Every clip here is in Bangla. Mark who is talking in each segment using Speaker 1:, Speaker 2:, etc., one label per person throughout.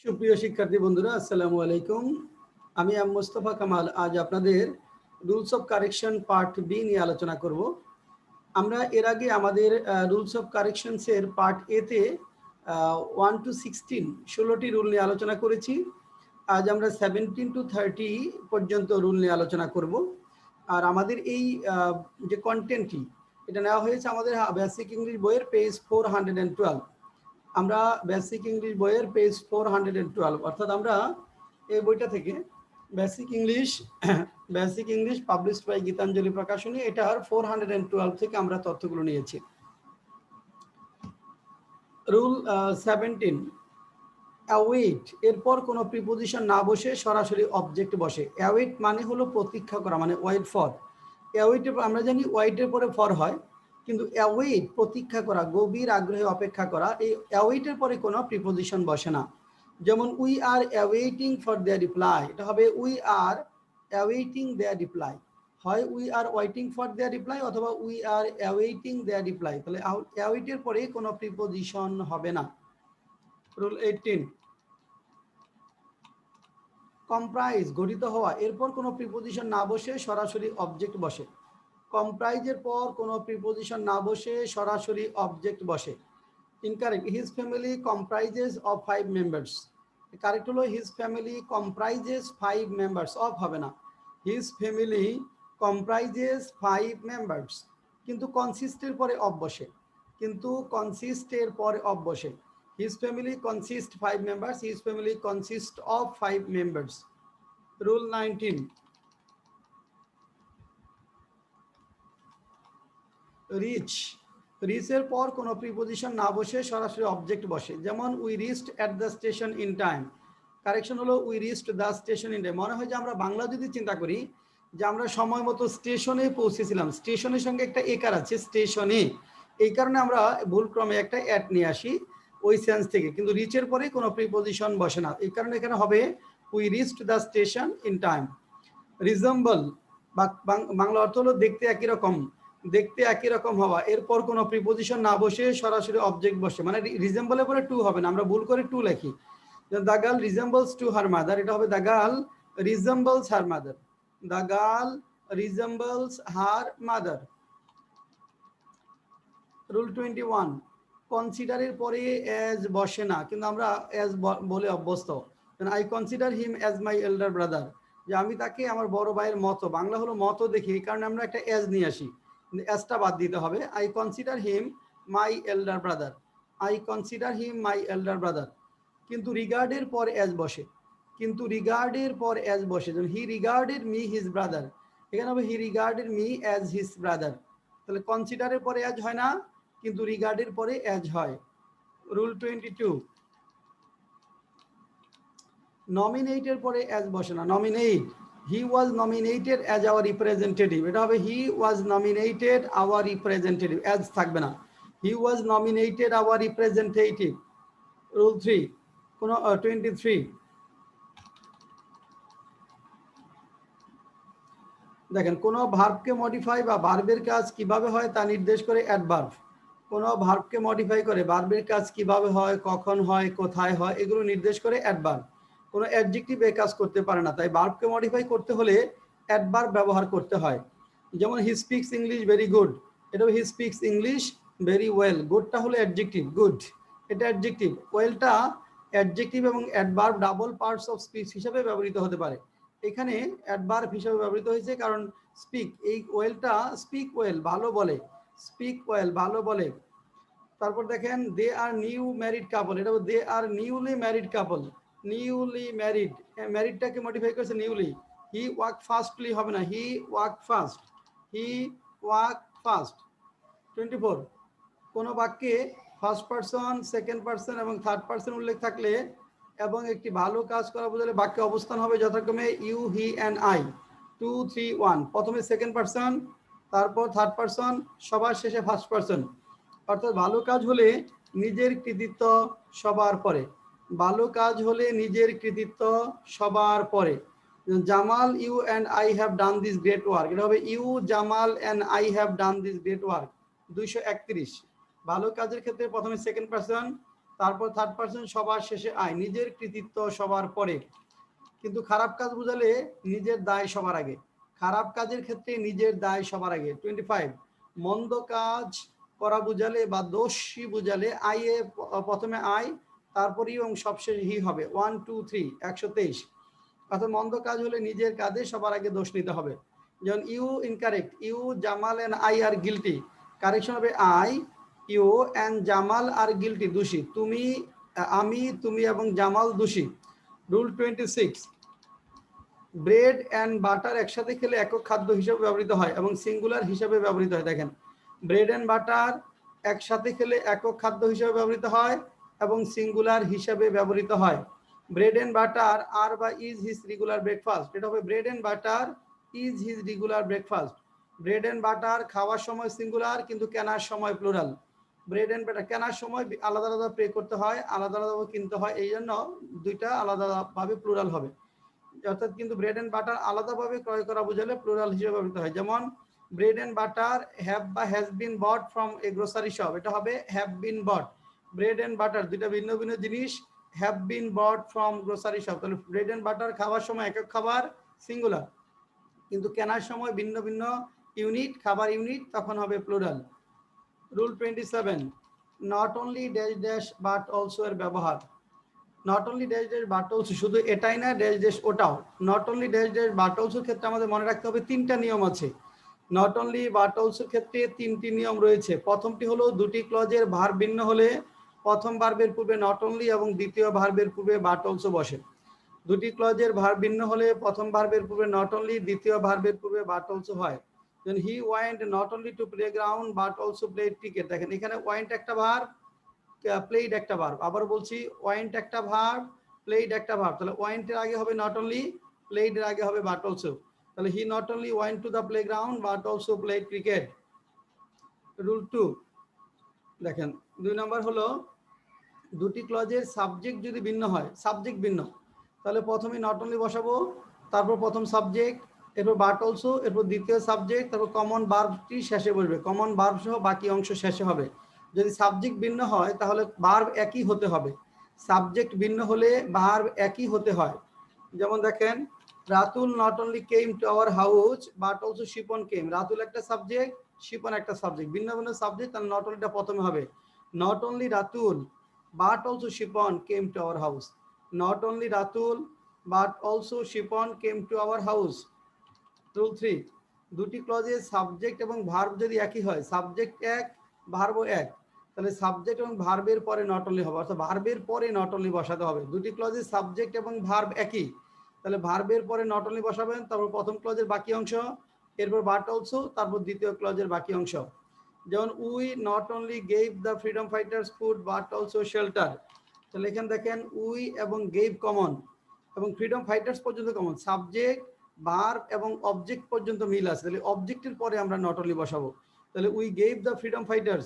Speaker 1: সুপ্রিয় শিক্ষার্থী বন্ধুরা, আসসালামু আলাইকুম। আমি মোস্তফা কামাল আজ আপনাদের rules of correction part B নিয়ে আলোচনা করব। আমরা এর আগে আমাদের রুলস অফ কারেকশনসের পার্ট এ তে 1 to 16 16টি রুল নিয়ে আলোচনা করেছি। আজ আমরা 17 to 30 পর্যন্ত রুল নিয়ে আলোচনা করব। আর আমাদের এই যে কন্টেন্টটি এটা নেওয়া হয়েছে আমাদের বেসিক ইংলিশ বইয়ের পেজ 412। আমরা বেসিক ইংলিশ বইয়ের পেজ 412 অর্থাৎ আমরা এই বইটা থেকে basic English published by Gitanjali Prakashani এটার 412 থেকে আমরা তথ্যগুলো নিয়েছি। রুল 17 অ্যাওয়েট এরপর কোনো প্রিপোজিশন না বসে সরাসরি অবজেক্ট বসে। অ্যাওয়েট মানে হলো প্রতীক্ষা করা, মানে ওয়েট ফর। অ্যাওয়েটের আমরা জানি ওয়েটের পরে ফর হয়, কিন্তু অ্যাওয়েট প্রতীক্ষা করা, গভীর আগ্রহে অপেক্ষা করা, এই অ্যাওয়েটের পরে কোনো প্রিপোজিশন বসে না। যেমন we are awaiting for their reply, এটা হবে we are awaiting their reply. হয় we are waiting for their reply অথবা we are awaiting their reply. তাহলে অ্যাওয়েটের পরে কোনো প্রিপোজিশন হবে না। রুল 18 কম্প্রাইজ গঠিত হওয়া এরপর কোনো প্রিপোজিশন না বসে সরাসরি অবজেক্ট বসে। কম্প্রাইজের পর কোনো প্রিপোজিশন না বসে সরাসরি অবজেক্ট বসে। Incorrect, his family comprises of 5 members. Correct হলো his family comprises 5 members, of হবে না। হিজ ফ্যামিলি কম্প্রাইজেস 5 মেম্বার্স, কিন্তু কনসিস্টের পরে অফ বসে, His family consists 5 members. His family consists of 5 members. Rule 19. Reach. রিচের পর কোনো প্রিপোজিশন না বসে সরাসরি অবজেক্ট বসে। যেমন we reached at the station in time. Correction হলো we reached the station in time. মনে হয় যে আমরা বাংলা যদি চিন্তা করি যে আমরা সময় মতো স্টেশনে পৌঁছেছিলাম, স্টেশনের সঙ্গে একটা একার আছে স্টেশনে, এই কারণে আমরা ভুলক্রমে একটা অ্যাট নিয়ে আসি ওই সেন্স থেকে, কিন্তু রিচের পরে কোনো প্রিপোজিশন বসে না, এই কারণে এখানে হবে we reached the station in time. Resemble Bangla অর্থ হলো দেখতে একই রকম হওয়া, এরপর কোনো প্রিপোজিশন না বসে সরাসরি অবজেক্ট বসে, মানে রিজেম্বলের পরে টু হবে না, আমরা ভুল করে টু লিখি। The girl resembles to her mother, এটা হবে the girl resembles her mother. The girl resembles her mother. Rule 21 কনসিডারের পরে অ্যাজ বসে না, কিন্তু আমরা অ্যাজ বলে অভ্যস্ত। I consider him as my elder brother, যে আমি তাকে আমার বড় ভাইয়ের মতো, বাংলা হলো মতো দেখি, এই কারণে আমরা একটা অ্যাজ নিয়ে আসি, কিন্তু অ্যাজটা বাদ দিতে হবে। I consider him my elder brother, I consider him my elder brother. কিন্তু রিগার্ডের পর অ্যাজ বসে, যেমন he regarded me his brother, এখানে হবে he regarded me as his brother. তাহলে কনসিডারের পরে অ্যাজ হয় না, কিন্তু রিগার্ডের পরে অ্যাজ হয়। রুল 22 নমিনেটের পরে অ্যাজ বসে না। Nominate, he was nominated as our representative, এটা হবে হি ওয়াজ নমিনেটেড আওয়ার রিপ্রেজেন্টেটিভ, অ্যাজ থাকবে না, হি ওয়াজ নমিনেটেড আওয়ার রিপ্রেজেন্টেটিভ। রুল 3 কোন 23 দেখেন, কোনো ভার্বকে মডিফাই বা ভার্বের কাজ কিভাবে হয় তা নির্দেশ করে অ্যাডভার্ব। কোনো ভার্বকে মডিফাই করে ভার্বের কাজ কিভাবে হয়, কখন হয়, কোথায় হয়, এগুলো নির্দেশ করে অ্যাডভার্ব। কোনো অ্যাডজেক্টিভ এই কাজ করতে পারে না, তাই ভার্বকে মডিফাই করতে হলে অ্যাডভার্ব ব্যবহার করতে হয়। যেমন he speaks English very good, এটা he speaks English very well, গুডটা হলো অ্যাডজেক্টিভ, গুড এটা অ্যাডজেক্টিভ, ওয়েলটা অ্যাডজেক্টিভ এবং adverb double parts of speech হিসাবে ব্যবহৃত হতে পারে। এখানে অ্যাডভার্ব হিসেবে ব্যবহৃত হয়েছে কারণ স্পিক, এই ওয়েলটা স্পিক ওয়েল ভালো বলে, স্পিক ওয়েল ভালো বলে। তারপর দেখেন দে আর নিউ ম্যারিড কাপল, এটা they are newly married couple, newly married, ম্যারিডটাকে মডিফাই করেছে নিউলি। হি ওয়াক ফাস্টলি হবে না, he walk fast, he walk fast. 24 কোনো বাক্যে ফার্স্ট পারসন, সেকেন্ড পারসন এবং থার্ড পারসন উল্লেখ থাকলে এবং একটি ভালো কাজ করা বোঝালে বাক্যে অবস্থান হবে যথাক্রমে ইউ, হি অ্যান্ড আই, 2, 3, 1। প্রথমে সেকেন্ড পারসন, তারপর থার্ড পারসন, সবার শেষে ফার্স্ট পারসন। অর্থাৎ ভালো কাজ হলে নিজের কৃতিত্ব সবার পরে, ভালো কাজ হলে নিজের কৃতিত্ব সবার পরে। Jamal you and I have done this great work, এটা হবে you Jamal and I have done this great work. 231 ভালো কাজের ক্ষেত্রে প্রথমে সেকেন্ড পারসন, তারপর থার্ড পার্সন সবার শেষে আই, নিজের কৃতিত্ব সবার পরে। কিন্তু খারাপ কাজ বোঝালে নিজের দায় সবার আগে, খারাপ কাজের ক্ষেত্রে নিজের দায় সবার আগে। 25, মন্দ কাজ করা বুঝালে বা দোষী বুঝালে আই এ প্রথমে আই, তারপরে এবং সবশেষে হি হবে। 1 2 3 123। অর্থাৎ মন্দ কাজ হলে নিজের কাজে সবার আগে দোষ নিতে হবে। যেমন you incorrect, you Jamal and I are guilty, correction হবে I you and Jamal are guilty, দোষী। তুমি, আমি, তুমি এবং জামাল দোষী। রুল 26, ব্রেড অ্যান্ড বাটার একসাথে খেলে একক খাদ্য হিসেবে ব্যবহৃত হয় এবং সিঙ্গুলার হিসেবে ব্যবহৃত হয়। দেখেন, ব্রেড অ্যান্ড বাটার একসাথে খেলে একক খাদ্য হিসেবে ব্যবহৃত হয় এবং সিঙ্গুলার হিসেবে ব্যবহৃত হয়। ব্রেড অ্যান্ড বাটার আর বা ইজ হিজ রেগুলার ব্রেকফাস্ট, এটা হবে bread and butter is his regular breakfast. Bread and butter খাওয়ার সময় সিঙ্গুলার, কিন্তু কেনার সময় প্লুরাল। ব্রেড অ্যান্ড বাটার কেনার সময় আলাদা আলাদা পে করতে হয়, আলাদা আলাদাভাবে কিনতে হয়, এই জন্য দুইটা আলাদাভাবে প্লুরাল হবে। অর্থাৎ কিন্তু ব্রেড এন্ড বাটার আলাদাভাবে ক্রয় করা বোঝালে প্লুরাল হিসেবে ব্যবহৃত হয়। যেমন ব্রেড এন্ড বাটার হ্যাভ বা has been bought from a grocery shop, এটা হবে have been bought. Bread and butter দুইটা ভিন্ন ভিন্ন জিনিস, have been bought from grocery shop, তাহলে ব্রেড এন্ড বাটার খাওয়ার সময় একক খাবার সিঙ্গুলার, কিন্তু কেনার সময় ভিন্ন ভিন্ন ইউনিট, খাবার ইউনিট, তখন হবে plural. Rule 27, not only dash dash but also এর ব্যবহার। Not only dash dash but also, শুধু এটাই না, ড্যাশ ড্যাশ ওটাও। Not only dash dash but অলসোর ক্ষেত্রে আমাদের মনে রাখতে হবে তিনটা নিয়ম আছে। নট অনলি বাট অলসোর ক্ষেত্রে তিনটি নিয়ম রয়েছে। প্রথমটি হলো দুটি ক্লজের ভার্ব ভিন্ন হলে প্রথম ভার্বের পূর্বে নট অনলি এবং দ্বিতীয় ভার্বের পূর্বে বাট অলসো বসে। দুটি ক্লজের ভার্ব ভিন্ন হলে প্রথম ভার্বের পূর্বে নট অনলি, দ্বিতীয় ভার্বের পূর্বে বাট অলসো হয়। যেমন he went not only to play ground but also played cricket. দেখেন এখানে ওয়েন্ট একটা ভার্ব, প্লেড একটা ভার্ব। আবার বলছি, ওয়েন্ট একটা ভার্ব, প্লেড একটা ভার্ব। তাহলে ওয়েন্টের আগে হবে নট অনলি, প্লেডের আগে হবে বাট অলসো। তাহলে he not only went to the playground but also played cricket. Rule 2, দেখেন 2 নম্বর হলো দুটি ক্লজের সাবজেক্ট যদি ভিন্ন হয়, সাবজেক্ট ভিন্ন, তাহলে প্রথমে নট অনলি বসাবো, তারপর প্রথম সাবজেক্ট, এরপর বাট অলসো, এরপর দ্বিতীয় সাবজেক্ট, তারপর কমন ভার্বটি শেষে বসবে। কমন ভার্ব সহ বাকি অংশ শেষে হবে। যদি সাবজেক্ট ভিন্ন হয় তাহলে ভার্ব একই হতে হবে। সাবজেক্ট ভিন্ন হলে ভার্ব একই হতে হয়। যেমন দেখেন, Ratul not only came to our house but also Shipon came. রাতুল একটা সাবজেক্ট, শিপন একটা সাবজেক্ট, ভিন্ন ভিন্ন সাবজেক্ট, তাহলে নট অনলিটা প্রথমে হবে। Not only Ratul but also Shipon came to our house. Not only Ratul but also Shipon came to our house. Rule 3, দুটি ক্লজে সাবজেক্ট এবং ভার্ব যদি একই হয়, সাবজেক্ট এক, ভার্বও এক, তাহলে সাবজেক্ট এবং ভার্বের পরে নট অনলি হবে, অর্থাৎ ভার্বের পরে নট অনলি বসাতে হবে। দুটি ক্লজে সাবজেক্ট এবং ভার্ব একই, তাহলে ভার্বের পরে নট অনলি বসাবেন, তারপর প্রথম ক্লজের বাকি অংশ, এরপর বাট অলসো, তারপর দ্বিতীয় ক্লজের বাকি অংশ। যেমন we not only gave the freedom fighters food but also shelter. তাহলে এখানে দেখেন উই এবং গেভ কমন এবং ফ্রিডম ফাইটার্স পর্যন্ত কমন, সাবজেক্ট, ভার্ব এবং অবজেক্ট পর্যন্ত মিল আছে, তাহলে অবজেক্টের পরে আমরা নট অনলি বসাবো। তাহলে we gave the freedom fighters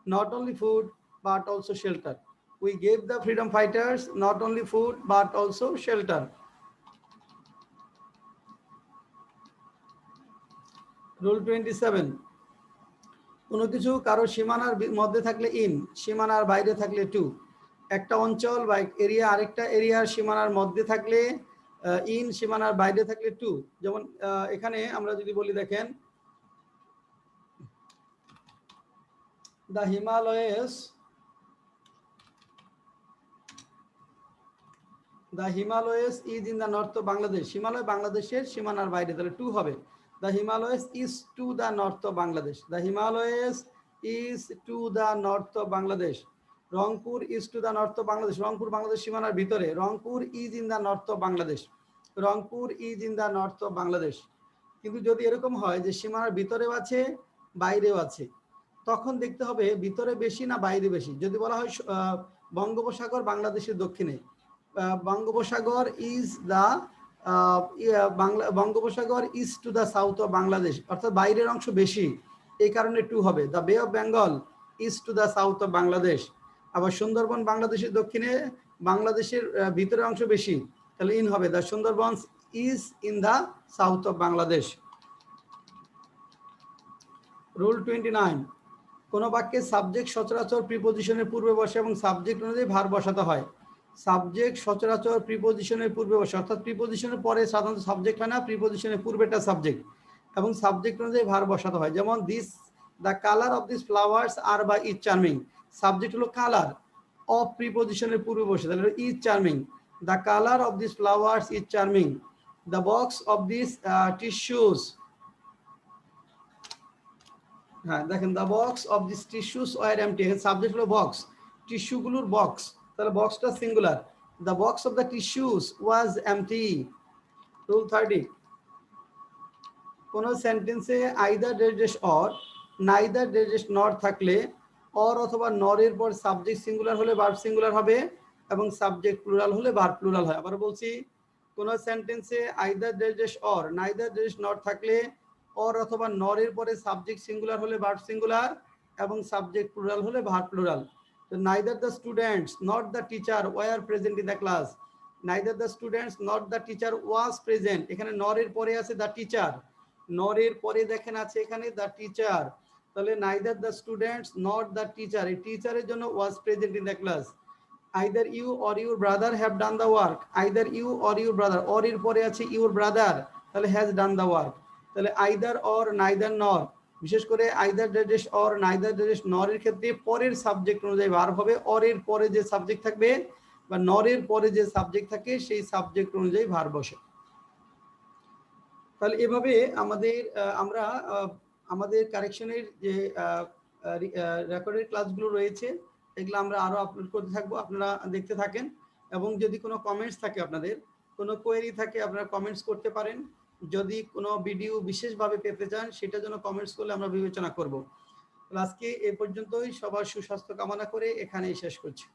Speaker 1: not only food but also shelter. We gave the freedom fighters not only food but also shelter. Rule 27, কোনো কিছু কারো সীমানার মধ্যে থাকলে ইন, সীমানার বাইরে থাকলে টু। একটা অঞ্চল বা এরিয়া আরেকটা এরিয়ার সীমানার মধ্যে থাকলে ইন, সীমানার বাইরে থাকলে টু। যেমন এখানে আমরা যদি বলি, দেখেন the Himalayas, the Himalayas is in the north Bangladesh. Himalaya বাংলাদেশের সীমানার বাইরে, তাহলে টু হবে। The Himalayas is to the north Bangladesh. The Himalayas is to the north Bangladesh. Rangpur is to the north Bangladesh, Rangpur Bangladesh সীমানার ভিতরে। Rangpur is in the north Bangladesh, Rangpur is in the north Bangladesh. কিন্তু যদি এরকম হয় যে সীমানার ভিতরেও আছে বাইরেও আছে, তখন দেখতে হবে ভিতরে বেশি না বাইরে বেশি। যদি বলা হয় বঙ্গোপসাগর বাংলাদেশের দক্ষিণে, বঙ্গোপসাগর ইজ দ্য বঙ্গোপসাগর is to the south of Bangladesh, অর্থাৎ বাইরের অংশ বেশি, এই কারণে টু হবে। দ্য বে of Bengal is to the south of Bangladesh. আবার সুন্দরবন বাংলাদেশের দক্ষিণে, বাংলাদেশের ভিতরের অংশ বেশি, তাহলে ইন হবে। The Sundarban is in the south of Bangladesh. Rule 29, কোন বাক্যে সাবজেক্ট সচরাচর প্রিপোজিশনের পূর্বে বসে এবং সাবজেক্ট অনুযায়ী ভার বসাতে হয়। সাবজেক্ট সচরাচর প্রিপোজিশনের পূর্বে বসে, অর্থাৎ প্রিপোজিশনের পরে সাধারণত সাবজেক্ট হয় না, প্রিপোজিশনের পূর্বেটা সাবজেক্ট এবং সাবজেক্ট অনুযায়ী ভার বসাতে হয়। যেমন this the colour of this flowers are বা ইজ চার্মিং, সাবজেক্ট হলো কালার, অফ প্রিপোজিশনের পূর্বে বসে, তাহলে is charming. The colour of this flowers is charming. The box of this tissues, হ্যাঁ দেখেন, the box of this tissues were empty, এখানে সাবজেক্ট হলো বক্স, টিস্যুগুলোর বক্স, তাহলে বক্সটা singular. The box of the tissues was empty. Rule 30, কোন সেন্টেন্সে either dash or, neither dash not থাকলে অর অথবা নরের পর সাবজেক্ট সিঙ্গুলার হলে ভার্ব সিঙ্গুলার হবে এবং সাবজেক্ট প্লুরাল হলে ভার্ব প্লুরাল হয়। আবার বলছি, কোন সেন্টেন্সে either dash or, neither dash not থাকলে অর অথবা নরের পরে সাবজেক্ট সিঙ্গুলার হলে ভার্ব সিঙ্গুলার এবং সাবজেক্ট প্লুরাল হলে ভার্ব প্লুরাল। তো neither the students not the teacher were present in the class, neither the students not the teacher was present, এখানে নরের পরে আছে দ্য টিচার, নরের পরে দেখেন আছে এখানে দ্য টিচার, তাহলে neither the students not the teacher, এই টিচারের জন্য was present in the class. Either you or your brother have done the work, either you or your brother, or এর পরে আছে ইউর ব্রাদার, তাহলে হ্যাজ ডান দ্য ওয়ার্ক। তাহলে আইদার অর নাইদার নর, বিশেষ করে either dash or neither dash নরের ক্ষেত্রে পরের সাবজেক্ট অনুযায়ী ভার্ব হবে, অর এর পরে যে সাবজেক্ট থাকবে বা নরের পরে যে সাবজেক্ট থাকে সেই সাবজেক্ট অনুযায়ী ভার্ব বসে। তাহলে এভাবে আমরা আমাদের কারেকশনের যে রেকর্ডের ক্লাসগুলো রয়েছে এগুলো আমরা আরো আপলোড করতে থাকবো, আপনারা দেখতে থাকেন। এবং যদি কোনো কমেন্টস থাকে, আপনাদের কোনো কোয়েরি থাকে, আপনারা কমেন্টস করতে পারেন। যদি কোনো ভিডিও বিশেষভাবে পেতে চান সেটার জন্য কমেন্টস করলে আমরা বিবেচনা করব। আজকে এ পর্যন্তই, সবার সুস্বাস্থ্য কামনা করে এখানেই শেষ করছি।